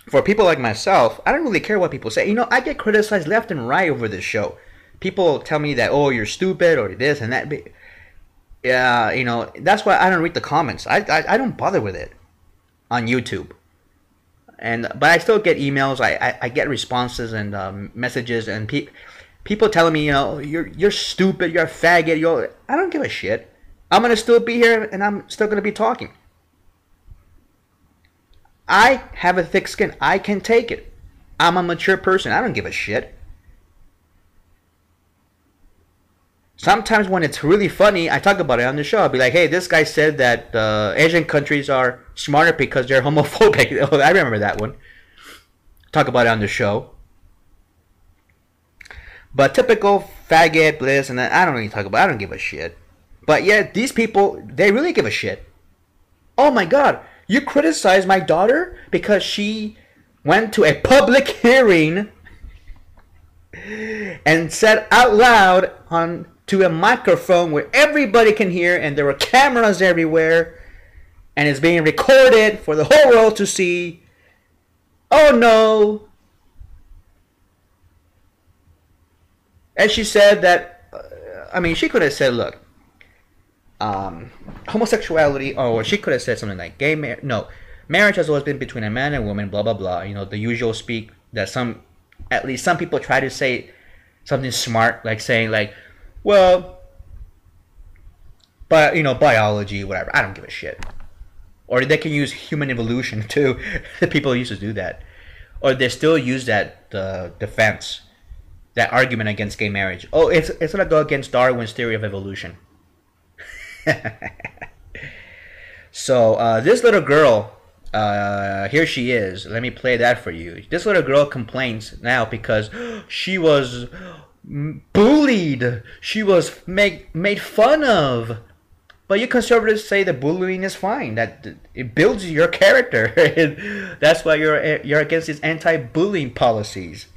for people like myself, I don't really care what people say. You know, I get criticized left and right over this show. People tell me that, oh, you're stupid or this and that. Yeah, you know, that's why I don't read the comments. I don't bother with it on YouTube. But I still get emails. I get responses and messages and people telling me, you know, you're stupid, you're a faggot. I don't give a shit. I'm gonna still be here and I'm still gonna be talking. I have a thick skin. I can take it. I'm a mature person. I don't give a shit. Sometimes when it's really funny, I talk about it on the show. I'll be like, hey, this guy said that Asian countries are smarter because they're homophobic. I remember that one. Talk about it on the show. But typical faggot, bliss, and that, I don't really talk about it. I don't give a shit. But yeah, these people, they really give a shit. Oh my God, you criticize my daughter because she went to a public hearing and said out loud to a microphone where everybody can hear, and there were cameras everywhere, and it's being recorded for the whole world to see. Oh no. And she said that, she could have said, look, homosexuality, or she could have said something like marriage has always been between a man and a woman, blah blah blah. You know, the usual speak that at least some people try to say something smart, like saying like, well, but you know, biology, whatever. I don't give a shit. Or they can use human evolution too. People used to do that, or they still use that defense, that argument against gay marriage. Oh, it's gonna go against Darwin's theory of evolution. So this little girl, here she is. Let me play that for you. This little girl complains now because she was bullied. She was made fun of. But you conservatives say that bullying is fine. That it builds your character. That's why you're against these anti-bullying policies.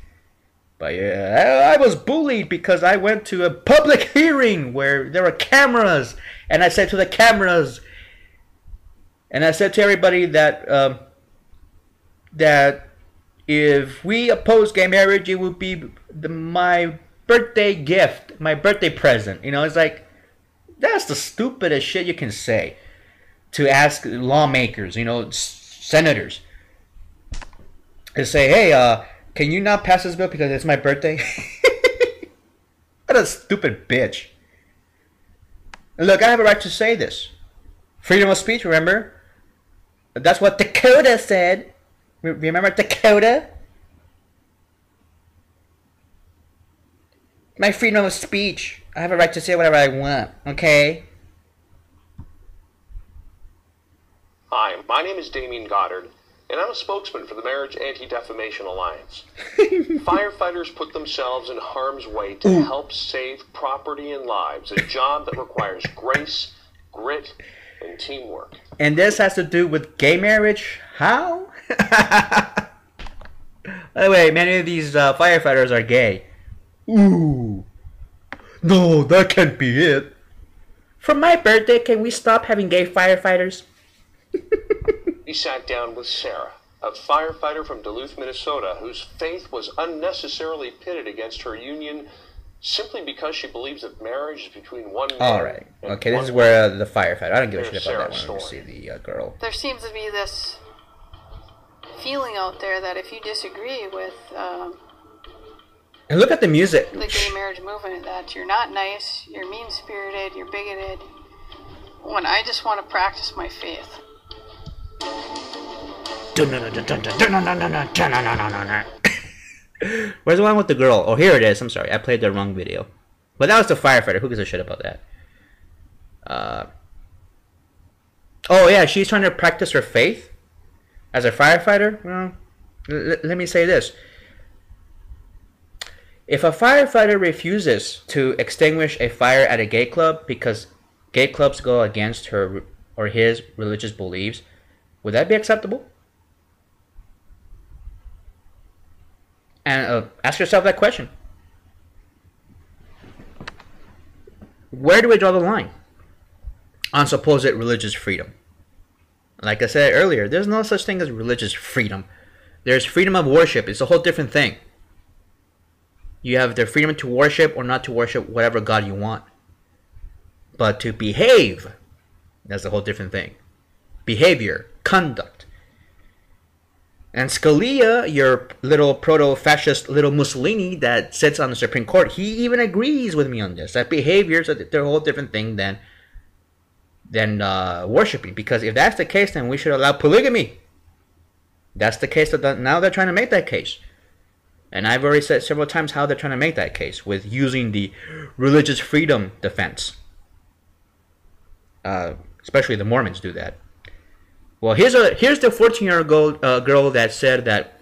But yeah, I was bullied because I went to a public hearing where there were cameras, and I said to the cameras, and I said to everybody that that if we oppose gay marriage, it would be my birthday gift, my birthday present. You know, it's like, that's the stupidest shit you can say to ask lawmakers, you know, senators, and say, hey, can you not pass this bill because it's my birthday? What a stupid bitch. Look, I have a right to say this. Freedom of speech, remember? That's what Dakota said. Remember Dakota? My freedom of speech. I have a right to say whatever I want, okay? Hi, my name is Damien Goddard, and I'm a spokesman for the Marriage Anti-Defamation Alliance. Firefighters put themselves in harm's way to help save property and lives, a job that requires grace, grit, and teamwork. And this has to do with gay marriage? How? By the way, many of these firefighters are gay. Ooh. No, that can't be it. For my birthday, can we stop having gay firefighters? He sat down with Sarah, a firefighter from Duluth, Minnesota, whose faith was unnecessarily pitted against her union simply because she believes that marriage is between one man. All right. Okay, this is where the firefighter. I don't give a shit about that one. Let me see the girl. There seems to be this feeling out there that if you disagree with And look at the music. the gay marriage movement, that you're not nice, you're mean-spirited, you're bigoted, when I just want to practice my faith. Where's the one with the girl? Oh, here it is. I'm sorry, I played the wrong video. But that was the firefighter. Who gives a shit about that? Oh yeah, she's trying to practice her faith as a firefighter. Well, let me say this: if a firefighter refuses to extinguish a fire at a gay club because gay clubs go against her or his religious beliefs, would that be acceptable? And ask yourself that question. Where do we draw the line on supposed religious freedom? Like I said earlier, there's no such thing as religious freedom. There's freedom of worship. It's a whole different thing. You have the freedom to worship or not to worship whatever God you want. But to behave, that's a whole different thing. Behavior, conduct. And Scalia, your little proto-fascist little Mussolini that sits on the Supreme Court, he even agrees with me on this. That behaviors are a whole different thing than worshiping. Because if that's the case, then we should allow polygamy. That's the case that now they're trying to make that case. And I've already said several times how they're trying to make that case with using the religious freedom defense. Especially the Mormons do that. Well, here's the 14-year-old girl that said that,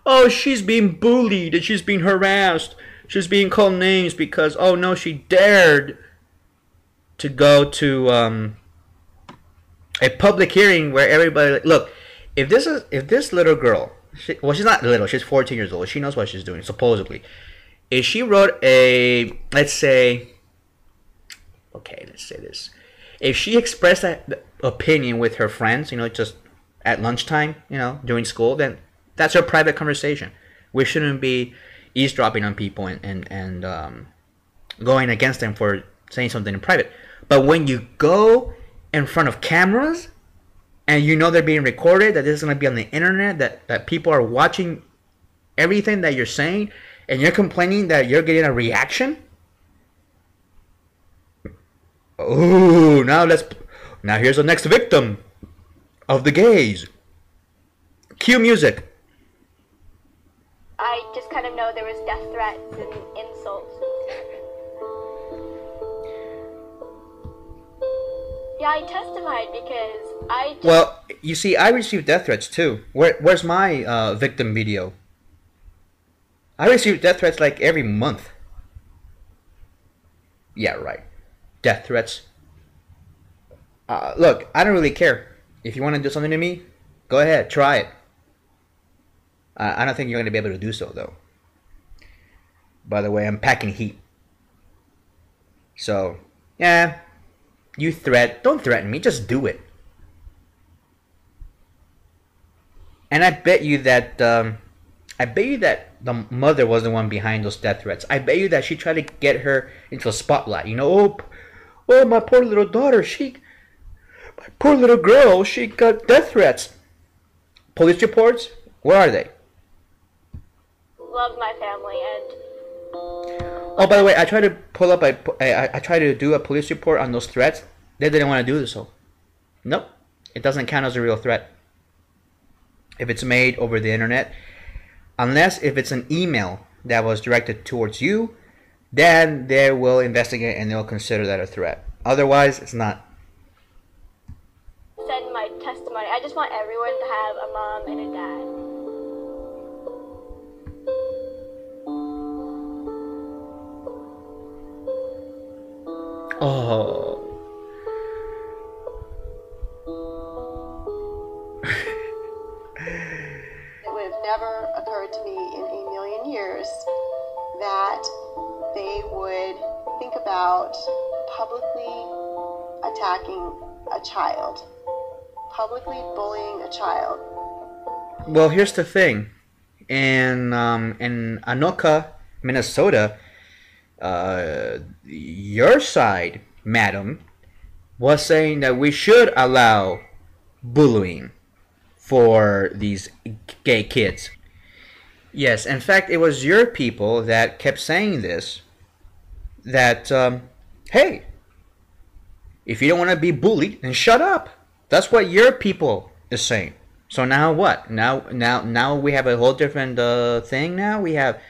oh, she's being bullied and she's being harassed. She's being called names because, oh no, she dared to go to a public hearing where everybody, look, if this little girl, well, she's not little, she's 14 years old. She knows what she's doing, supposedly. If she wrote let's say this. If she expressed that opinion with her friends, just at lunchtime, during school, then that's her private conversation. We shouldn't be eavesdropping on people and going against them for saying something in private. But when you go in front of cameras and they're being recorded, that this is going to be on the internet, that people are watching everything that you're saying, and you're complaining that you're getting a reaction. Oh, now here's the next victim of the gays. Cue music. I just kind of know there was death threats and insults. Yeah, I testified because Well, you see, I received death threats too. Where's my victim video? I receive death threats like every month. Yeah, right. Death threats. Look, I don't really care. If you want to do something to me, go ahead, try it. I don't think you're going to be able to do so, though. By the way, I'm packing heat. So, yeah, don't threaten me, just do it. And I bet you that the mother was the one behind those death threats. I bet you that she tried to get her into a spotlight. Oh, my poor little daughter, my poor little girl, she got death threats. Police reports? Where are they? love my family and Oh, by the way, I tried to pull up I tried to do a police report on those threats. They didn't want to do so. Nope, it doesn't count as a real threat if it's made over the internet, unless if it's an email that was directed towards you. Then they will investigate and they'll consider that a threat. Otherwise, it's not. Send my testimony. I just want everyone to have a mom and a dad. Oh. It would have never occurred to me in a million years that they would think about publicly attacking a child, publicly bullying a child. Well, here's the thing. In Anoka, Minnesota, your side, madam, was saying that we should allow bullying for these gay kids. Yes, in fact, it was your people that kept saying this, that, hey, if you don't want to be bullied, then shut up. That's what your people is saying. So now what? Now we have a whole different thing now? We have...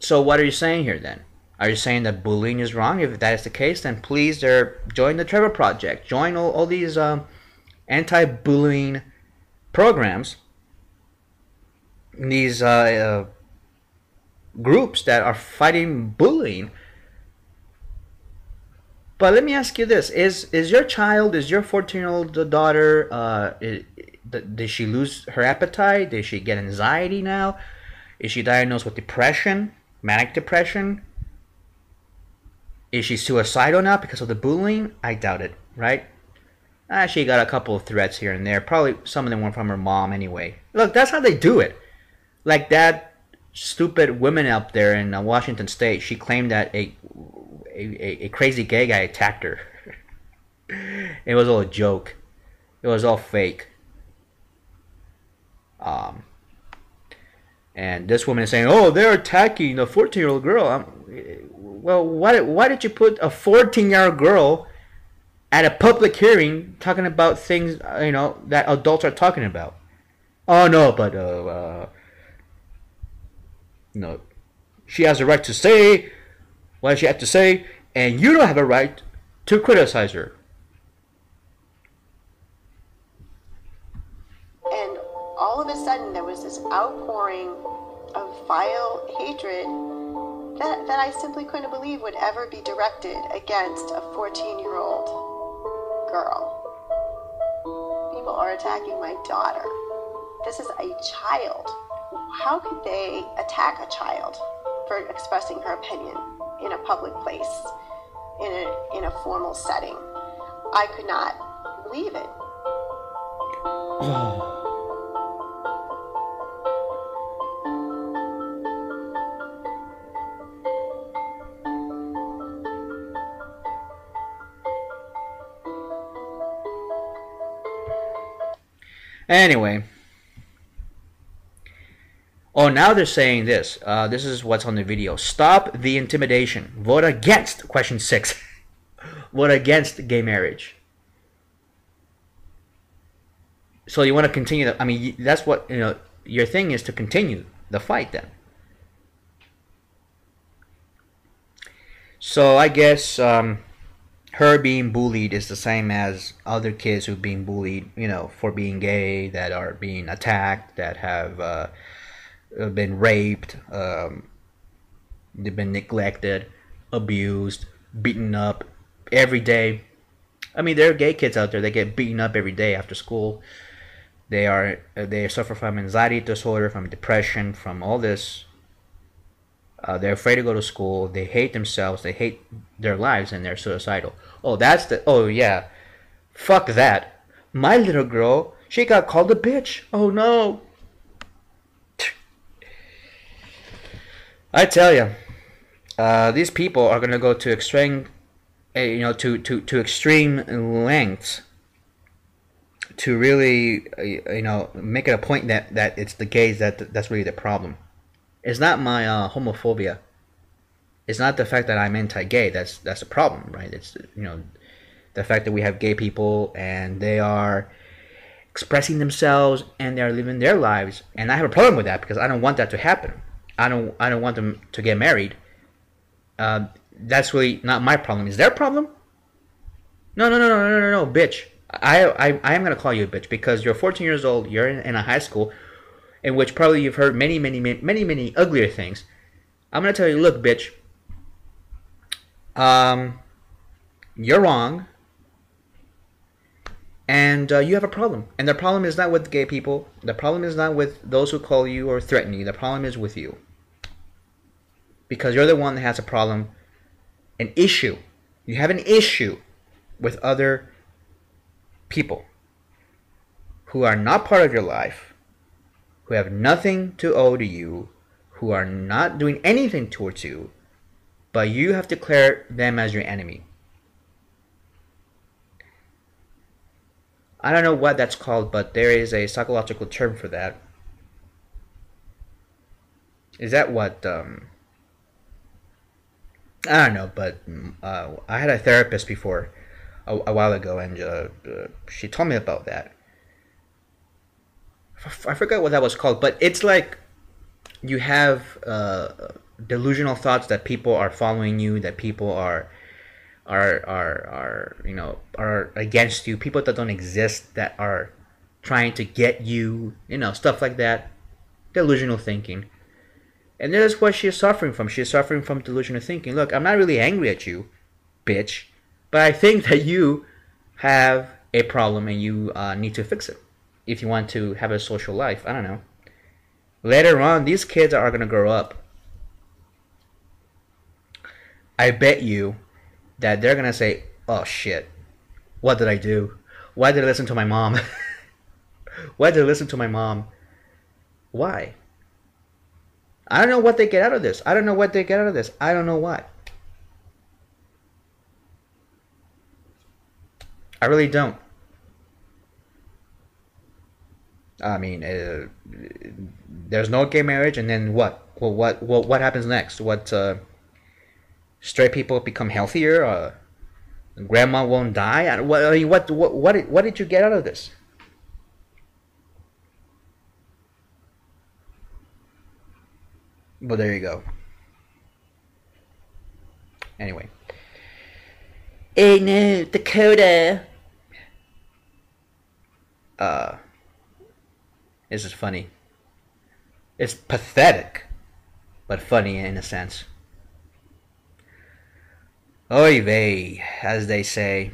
So what are you saying here then? Are you saying that bullying is wrong? If that is the case, then please join the Trevor Project. Join all these anti-bullying programs. These groups that are fighting bullying. But let me ask you this. Is your 14-year-old daughter, did she lose her appetite? Did she get anxiety now? Is she diagnosed with depression? Manic depression? Is she suicidal now because of the bullying? I doubt it, right? She got a couple of threats here and there. Probably some of them were from her mom anyway. Look, that's how they do it. Like that stupid woman up there in Washington State. She claimed that a crazy gay guy attacked her. It was all a joke. It was all fake. And this woman is saying, "Oh, they're attacking a 14-year-old girl." Well, why did you put a 14-year-old girl at a public hearing talking about things that adults are talking about? Oh no, but no, she has a right to say what she has to say, and you don't have a right to criticize her. And all of a sudden there was this outpouring of vile hatred that I simply couldn't believe would ever be directed against a 14-year-old girl. People are attacking my daughter. This is a child. How could they attack a child for expressing her opinion in a public place, in a formal setting? I could not believe it. Oh. Anyway. Oh, now they're saying this. This is what's on the video. Stop the intimidation. Vote against question 6. Vote against gay marriage. So you want to continue I mean, that's what, your thing is to continue the fight then. So I guess her being bullied is the same as other kids who've been bullied, for being gay, that are being attacked, that have been raped, they've been neglected, abused, beaten up every day. I mean, there are gay kids out there that get beaten up every day after school. They suffer from anxiety disorder, from depression, from all this. They're afraid to go to school. They hate themselves. They hate their lives, and they're suicidal. Oh yeah, fuck that. My little girl, she got called a bitch. Oh no. I tell you, these people are gonna go to extreme, to extreme lengths to really make it a point that it's the gays that's really the problem. It's not my homophobia. It's not the fact that I'm anti-gay. That's the problem, right? It's the fact that we have gay people and they are expressing themselves and they are living their lives, and I have a problem with that because I don't want that to happen. I don't want them to get married. That's really not my problem. Is their problem? No, bitch. I am gonna call you a bitch because you're 14 years old. You're in a high school in which probably you've heard many uglier things. I'm gonna tell you, look, bitch. You're wrong, and you have a problem. And the problem is not with gay people. The problem is not with those who call you or threaten you. The problem is with you, because you're the one that has a problem, an issue. You have an issue with other people who are not part of your life, who have nothing to owe to you, who are not doing anything towards you, but you have declared them as your enemy. I don't know what that's called, but there is a psychological term for that. Is that what I don't know, but I had a therapist before a while ago, and she told me about that. I forgot what that was called, but it's like you have delusional thoughts that people are following you, that people are against you, people that don't exist that are trying to get you, stuff like that. Delusional thinking. And that is what she is suffering from. She is suffering from delusional thinking. Look, I'm not really angry at you, bitch, but I think that you have a problem and you need to fix it if you want to have a social life. I don't know. Later on, these kids are going to grow up. I bet you that they're going to say, oh shit, what did I do? Why did I listen to my mom? Why did I listen to my mom? Why? I don't know what they get out of this. I don't know what they get out of this. I don't know what. I really don't. I mean, there's no gay marriage, and then what? Well, what happens next? What? Straight people become healthier? Grandma won't die? What did you get out of this? Well, there you go. Anyway. Hey, no, Dakota. This is funny. It's pathetic, but funny in a sense. Oy vey, as they say.